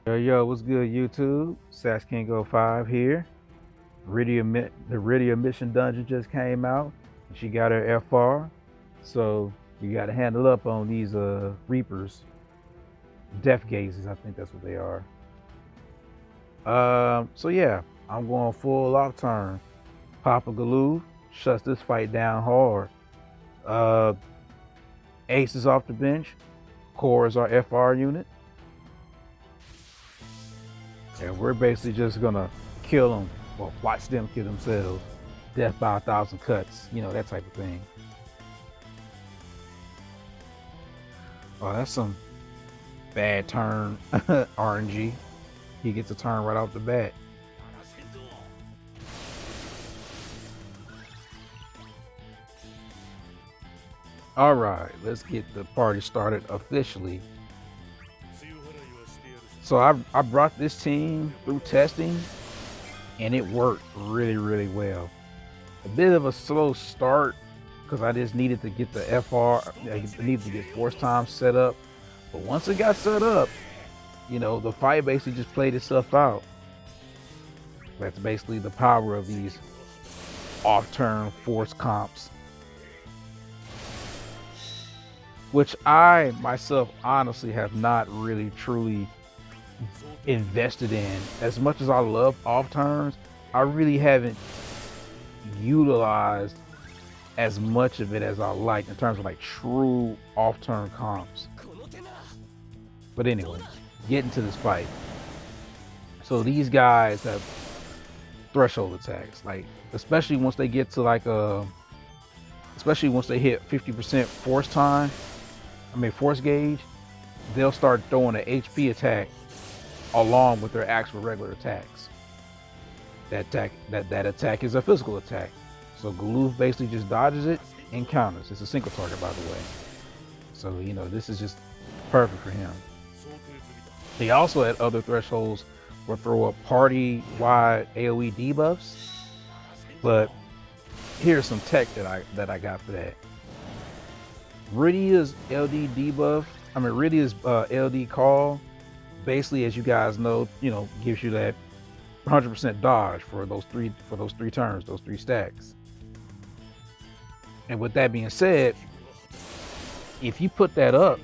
Yo, what's good, YouTube? Sass King 05 here. The Rydia mission dungeon just came out. She got her FR, so you got to handle up on these Reapers, Death Gazes. I think that's what they are. So yeah, I'm going full off turn. Papa Galuf shuts this fight down hard. Uh, Ace is off the bench. Core is our FR unit. And we're basically just gonna kill them or watch them kill themselves. Death by 1,000 cuts, that type of thing. Oh, that's some bad turn RNG. He gets a turn right off the bat. All right, let's get the party started officially. So I brought this team through testing and it worked really, really well. A bit of a slow start because I just needed to get the FR, I needed to get force time set up. But once it got set up, the fight basically just played itself out. That's basically the power of these off-turn force comps, which I myself honestly have not really truly invested in. As much as I love off turns, I really haven't utilized as much of it as I like in terms of like true off turn comps. But anyway, getting to this fight. So these guys have threshold attacks, like especially once they get to like especially once they hit 50% force gauge, they'll start throwing an HP attack along with their actual regular attacks. That attack is a physical attack. So Galuf basically just dodges it and counters. It's a single target, by the way. So, this is just perfect for him. They also at other thresholds will throw up party-wide AoE debuffs. But here's some tech that I got for that. Rydia's Rydia's LD call, basically, as you guys know, gives you that 100% dodge for those three turns, those three stacks. And with that being said, if you put that up,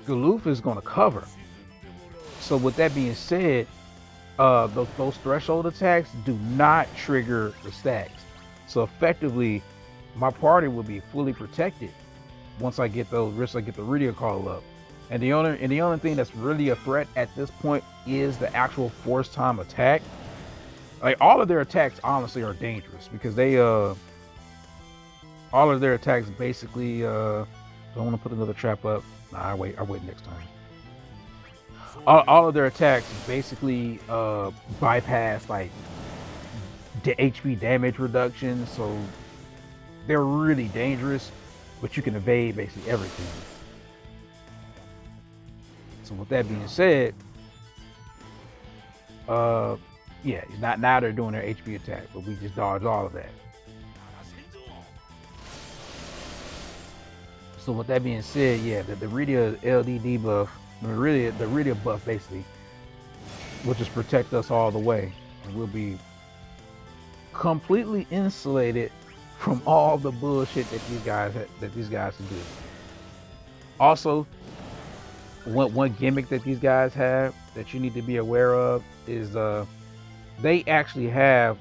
Galuf is going to cover. So with that being said, those threshold attacks do not trigger the stacks. So effectively, my party will be fully protected once I get the Rydia call up. And the only thing that's really a threat at this point is the actual force time attack. Like all of their attacks honestly are dangerous because they all of their attacks basically don't want to put another trap up. Nah, I wait next time. All of their attacks basically bypass like the HP damage reduction, so they're really dangerous, but you can evade basically everything. So with that being said, yeah, now they're doing their HP attack, but we just dodge all of that. So with that being said, yeah, the Rydia LD debuff, the Rydia buff basically will just protect us all the way, and we'll be completely insulated from all the bullshit that these guys can do. Also, one gimmick that these guys have that you need to be aware of is they actually gain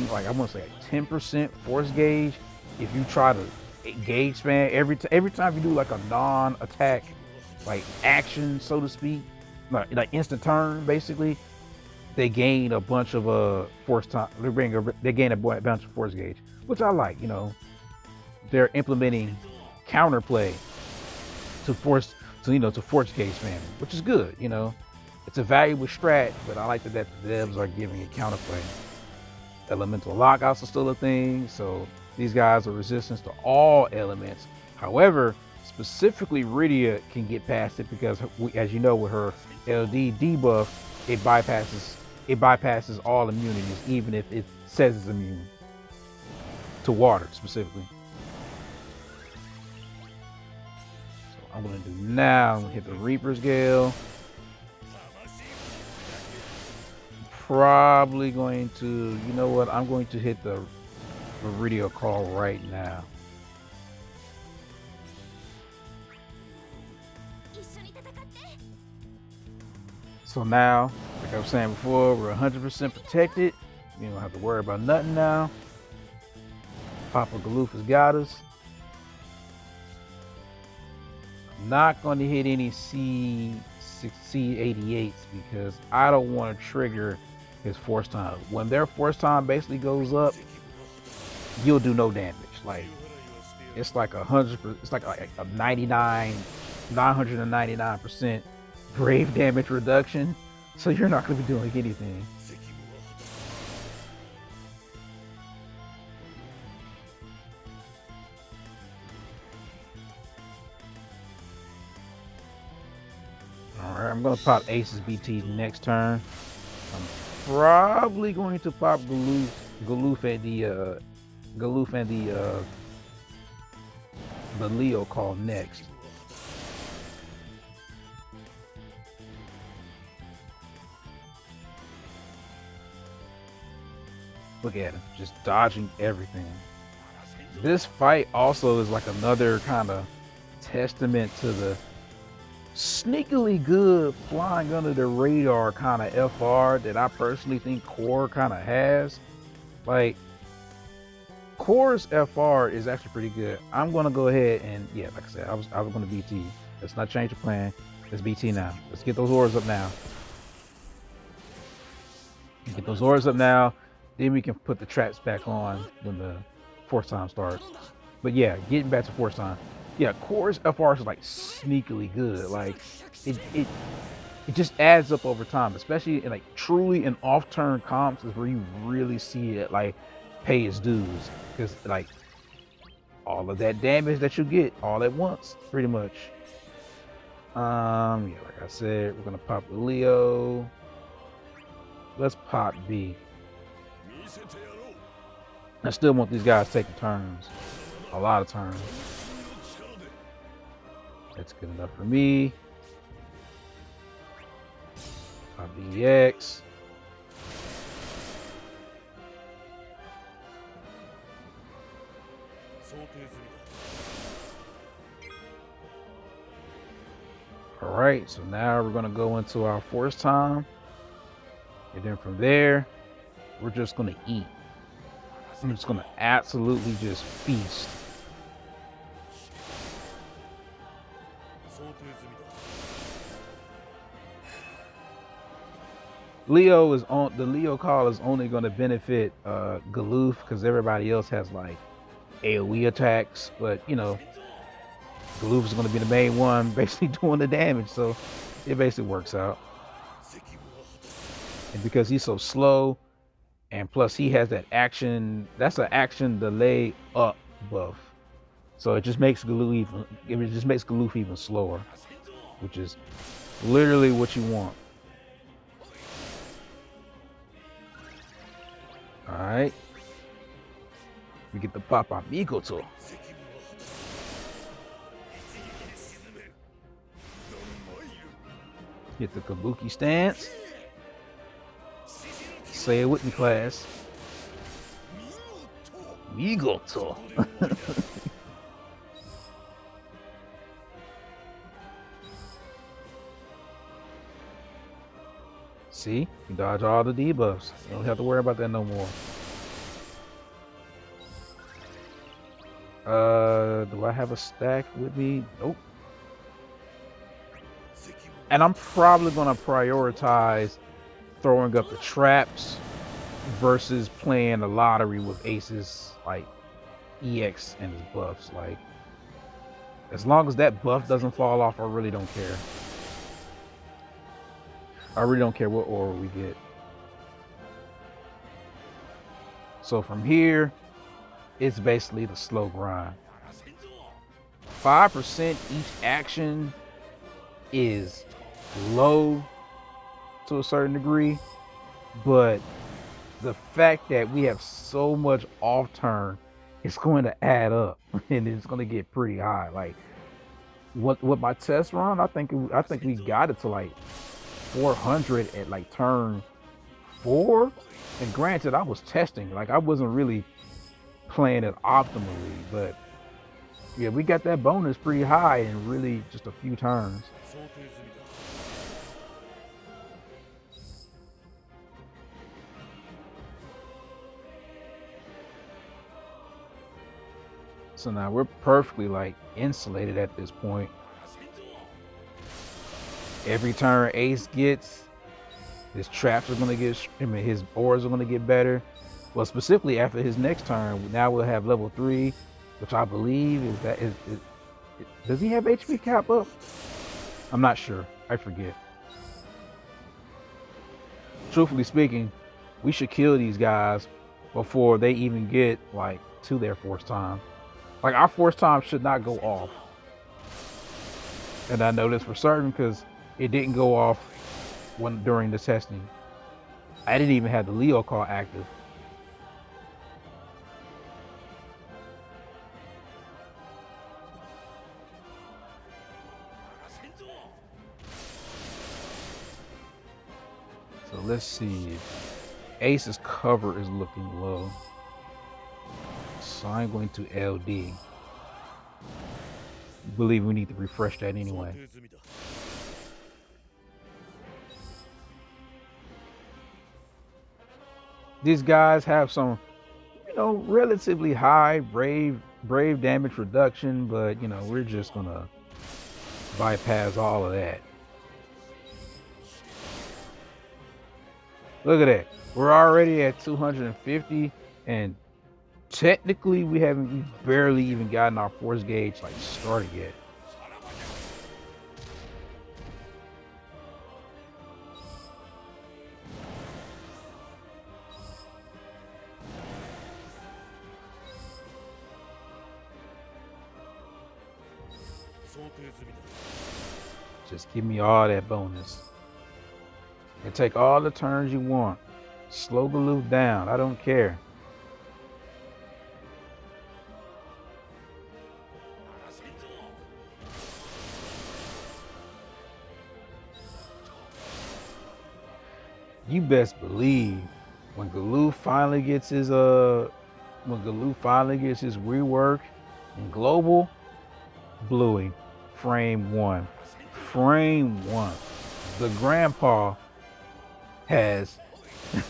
like I want to say like 10% force gauge if you try to gauge spam every time you do like a non-attack like action, so to speak, like instant turn. Basically, they gain a bunch of force time. They gain a bunch of force gauge, which I like. They're implementing counterplay to force gauge spamming, which is good. It's a valuable strat, but I like that the devs are giving it counterplay. Elemental lockouts are still a thing, so these guys are resistant to all elements. However, specifically Rydia can get past it because, as you know, with her LD debuff, it bypasses all immunities, even if it says it's immune to water specifically. So I'm gonna do now. I'm gonna hit the Reaper's Gale. probably going to, you know what? I'm going to hit the Rydia call right now. So now, like I was saying before, we're 100% protected. We don't have to worry about nothing now. Papa Galuf has got us. I'm not going to hit any C88s because I don't want to trigger his force time. When their force time basically goes up, you'll do no damage. Like it's like 100%. It's like a 999% grave damage reduction. So you're not going to be doing anything. Alright, I'm gonna pop Ace's BT next turn. I'm probably going to pop Galuf and the Leo call next. Look at him, just dodging everything. This fight also is like another kind of testament to the sneakily good flying under the radar kind of FR that I personally think Core kind of has. Like Core's FR is actually pretty good. I'm gonna go ahead and like I said, I was gonna BT. Let's not change the plan. Let's BT now. Let's get those auras up now. Get those auras up now. Then we can put the traps back on when the force time starts. But yeah, getting back to force time. Yeah, Core's FR is like sneakily good. Like it just adds up over time, especially in like truly in off-turn comps is where you really see it like pay its dues. Because like all of that damage that you get all at once, pretty much. Yeah, like I said, we're gonna pop the Leo. Let's pop B. I still want these guys taking turns. A lot of turns. That's good enough for me. Pop BX. Alright, so now we're gonna go into our force time. And then from there, we're just gonna eat. I'm just gonna absolutely just feast. Leo is on the Leo call is only going to benefit Galuf because everybody else has like AoE attacks, but you know Galuf is going to be the main one basically doing the damage, so it basically works out. And because he's so slow, and plus he has that action, that's an action delay up buff, so it just makes Galuf even slower, which is literally what you want. Alright. We get the pop on MIGOTO. Get the Kabuki stance. Say it with me, class. MIGOTO. See, you dodge all the debuffs. You don't have to worry about that no more. Do I have a stack with me? Nope. And I'm probably gonna prioritize throwing up the traps versus playing the lottery with Ace's like EX and his buffs. Like, as long as that buff doesn't fall off, I really don't care. I really don't care what aura we get. So from here, it's basically the slow grind. 5% each action is low to a certain degree, but the fact that we have so much off turn, it's going to add up and it's going to get pretty high. Like what my test run, I think we got it to like 400 at like turn 4. And granted, I was testing, like I wasn't really playing it optimally, but yeah, we got that bonus pretty high in really just a few turns. So now we're perfectly like insulated at this point. Every turn Ace gets, his traps are gonna get, his ores are gonna get better. Well, specifically after his next turn, now we'll have level 3, which I believe is does he have HP cap up? I'm not sure. I forget. Truthfully speaking, we should kill these guys before they even get like to their force time. Like our force time should not go off. And I know this for certain because it didn't go off during the testing. I didn't even have the Leo call active. So let's see. Ace's cover is looking low. So I'm going to LD. Believe we need to refresh that anyway. These guys have some, relatively high brave damage reduction, but we're just gonna bypass all of that. Look at that. We're already at 250, and technically we barely even gotten our force gauge like started yet. Just give me all that bonus. And take all the turns you want. Slow Galuf down. I don't care. You best believe when Galuf finally gets his rework in global, Bluey, frame 1. Frame 1. The grandpa has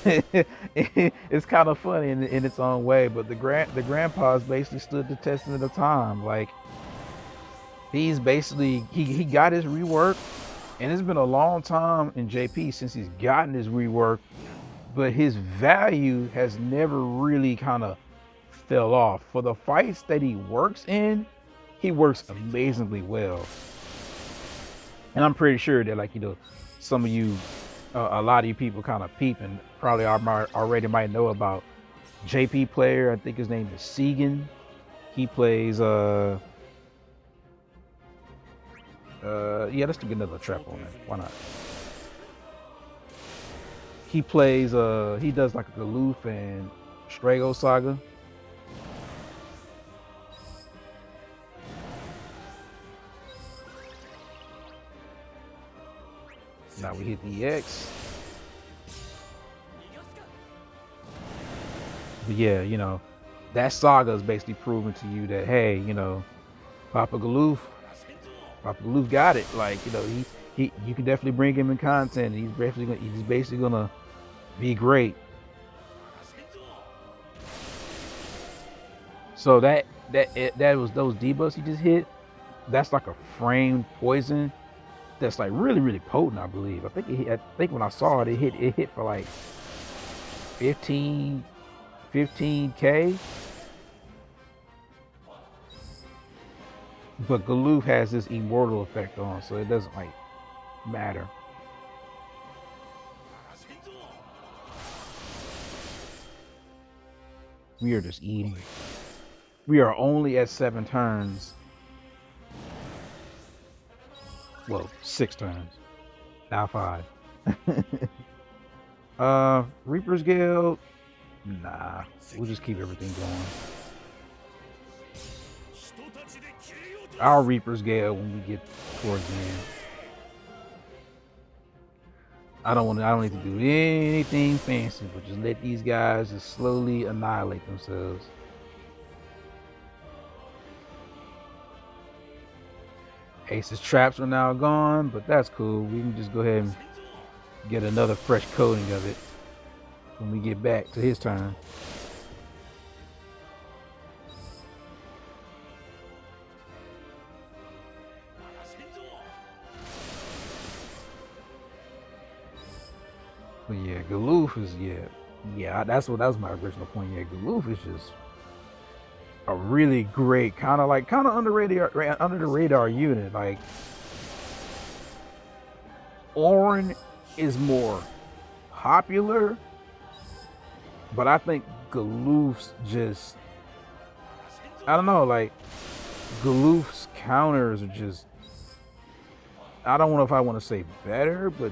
it's kind of funny in its own way, but the grandpa's basically stood the test of the time. Like he's basically he got his rework, and it's been a long time in JP since he's gotten his rework, but his value has never really kind of fell off. For the fights that he works in, he works amazingly well. And I'm pretty sure that some of you, a lot of you people kind of peeping probably already might know about JP player. I think his name is Segan. He plays yeah, let's do another trap on him. Why not? He plays he does like a Galuf and Strago Saga. Now we hit the X. But yeah, that saga is basically proving to you that, hey, Papa Galuf got it. Like, you can definitely bring him in content. He's basically gonna be great. So that was those debuffs he just hit. That's like a framed poison. That's like really, really potent, I believe. I think when I saw it, it hit for like 15K. But Galuf has this immortal effect on, so it doesn't like matter. We are just eating. We are only at 7 turns. Well, 6 turns. Now 5. Reaper's Gale. Nah, we'll just keep everything going. Our Reaper's Gale when we get towards the end. I don't need to do anything fancy, but just let these guys just slowly annihilate themselves. Ace's traps are now gone, but that's cool. We can just go ahead and get another fresh coating of it when we get back to his turn. But yeah, Galuf is that was my original point. Yeah, Galuf is just a really great kind of under the radar unit. Like Orin is more popular, but I think Galuf's just, I don't know, like Galuf's counters are just, I don't know if I want to say better, but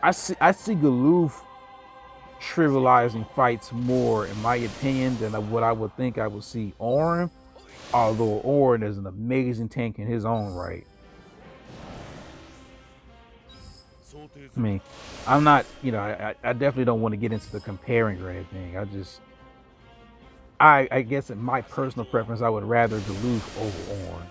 I see Galuf trivializing fights more, in my opinion, than what I would think I would see Orin. Although Orin is an amazing tank in his own right. I mean, I'm not, I definitely don't want to get into the comparing or anything. I guess in my personal preference, I would rather Galuf over Orin.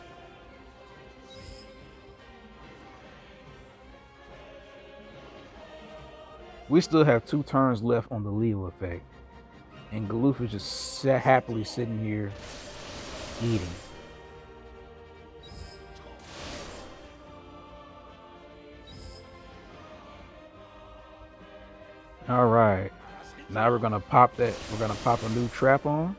We still have 2 turns left on the lethal effect, and Galuf is just happily sitting here eating. All right, now we're gonna pop that. We're gonna pop a new trap on.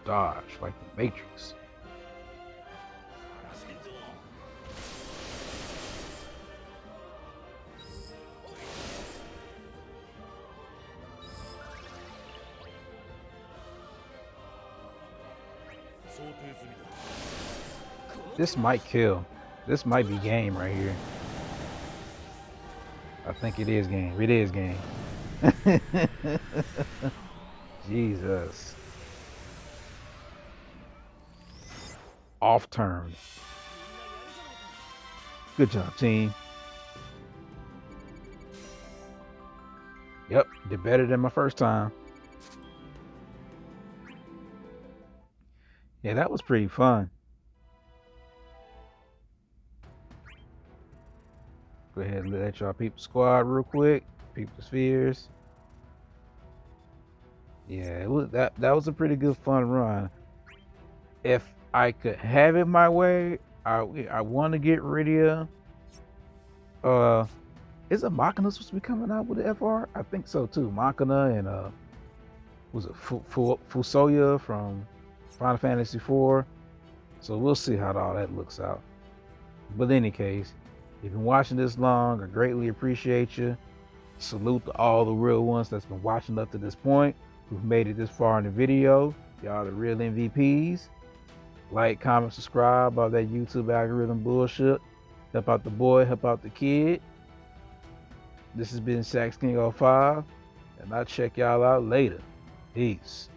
Dodge like the Matrix. This might kill. This might be game right here. I think it is game. It is game. Jesus. Off turn. Good job, team. Yep, did better than my first time. Yeah, that was pretty fun. Go ahead and let y'all peep the squad real quick. Peep the spheres. Yeah, that was a pretty good fun run. If I could have it my way, I want to get Rydia. Is it Machina supposed to be coming out with the FR? I think so too. Machina and was it Fusoya from Final Fantasy IV? So we'll see how all that looks out. But in any case, if you've been watching this long, I greatly appreciate you. Salute to all the real ones that's been watching up to this point, who've made it this far in the video. Y'all the real MVPs. Like, comment, subscribe, all that YouTube algorithm bullshit. Help out the boy, help out the kid. This has been Sax King 05, and I'll check y'all out later. Peace.